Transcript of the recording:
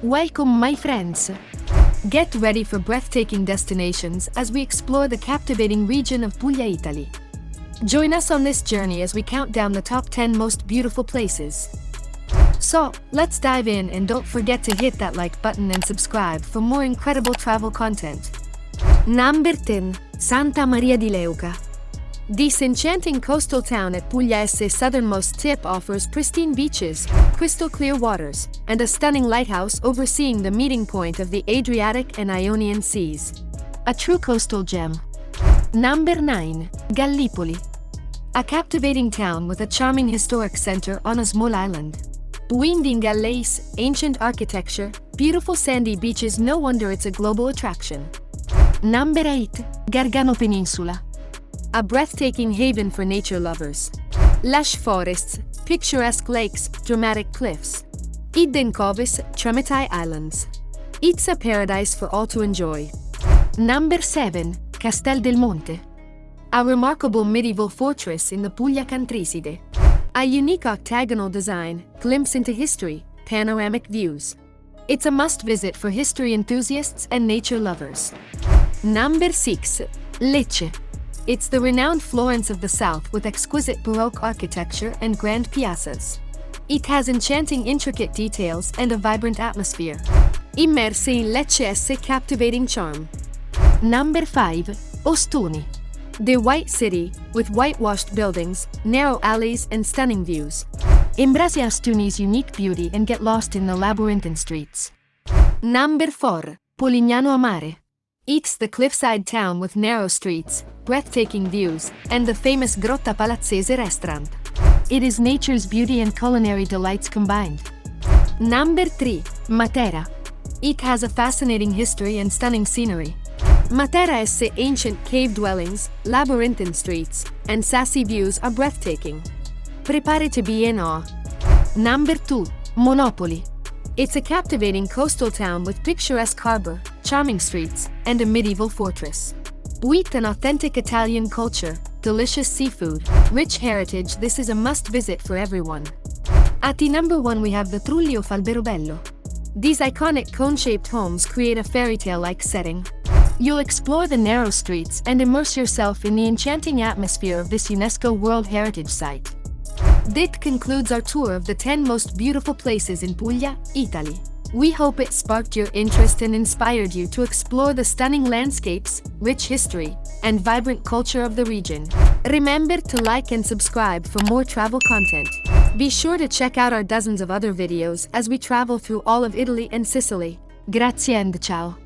Welcome, my friends! Get ready for breathtaking destinations as we explore the captivating region of Puglia, Italy. Join us on this journey as we count down the top 10 most beautiful places. So, let's dive in, and don't forget to hit that like button and subscribe for more incredible travel content. Number 10. Santa Maria di Leuca. This enchanting coastal town at Puglia's southernmost tip offers pristine beaches, crystal clear waters, and a stunning lighthouse overseeing the meeting point of the Adriatic and Ionian Seas. A true coastal gem. Number 9. Gallipoli. A captivating town with a charming historic center on a small island. Winding galleys, ancient architecture, beautiful sandy beaches, no wonder it's a global attraction. Number 8. Gargano Peninsula. A breathtaking haven for nature lovers. Lush forests, picturesque lakes, dramatic cliffs. Hidden coves, Tremiti Islands. It's a paradise for all to enjoy. Number 7. Castel del Monte. A remarkable medieval fortress in the Puglia countryside. A unique octagonal design, glimpse into history, panoramic views. It's a must-visit for history enthusiasts and nature lovers. Number 6. Lecce. It's the renowned Florence of the South with exquisite Baroque architecture and grand piazzas. It has enchanting intricate details and a vibrant atmosphere. Immerse in Lecce's captivating charm. Number 5. OSTUNI. The White City, with whitewashed buildings, narrow alleys, and stunning views. Embrace OSTUNI's unique beauty and get lost in the labyrinthine streets. Number 4. Polignano a Mare. It's the cliffside town with narrow streets, breathtaking views, and the famous Grotta Palazzese restaurant. It is nature's beauty and culinary delights combined. Number 3. Matera. It has a fascinating history and stunning scenery. Matera's ancient cave dwellings, labyrinthine streets, and sassy views are breathtaking. Prepare to be in awe. Number 2. Monopoli. It's a captivating coastal town with picturesque harbor, charming streets, and a medieval fortress. With an authentic Italian culture, delicious seafood, rich heritage, this is a must-visit for everyone. At the number 1 we have the TRULLI of ALBEROBELLO. These iconic cone-shaped homes create a fairy tale-like setting. You'll explore the narrow streets and immerse yourself in the enchanting atmosphere of this UNESCO World Heritage Site. That concludes our tour of the 10 most beautiful places in Puglia, Italy. We hope it sparked your interest and inspired you to explore the stunning landscapes, rich history, and vibrant culture of the region. Remember to like and subscribe for more travel content. Be sure to check out our dozens of other videos as we travel through all of Italy and Sicily. Grazie and ciao.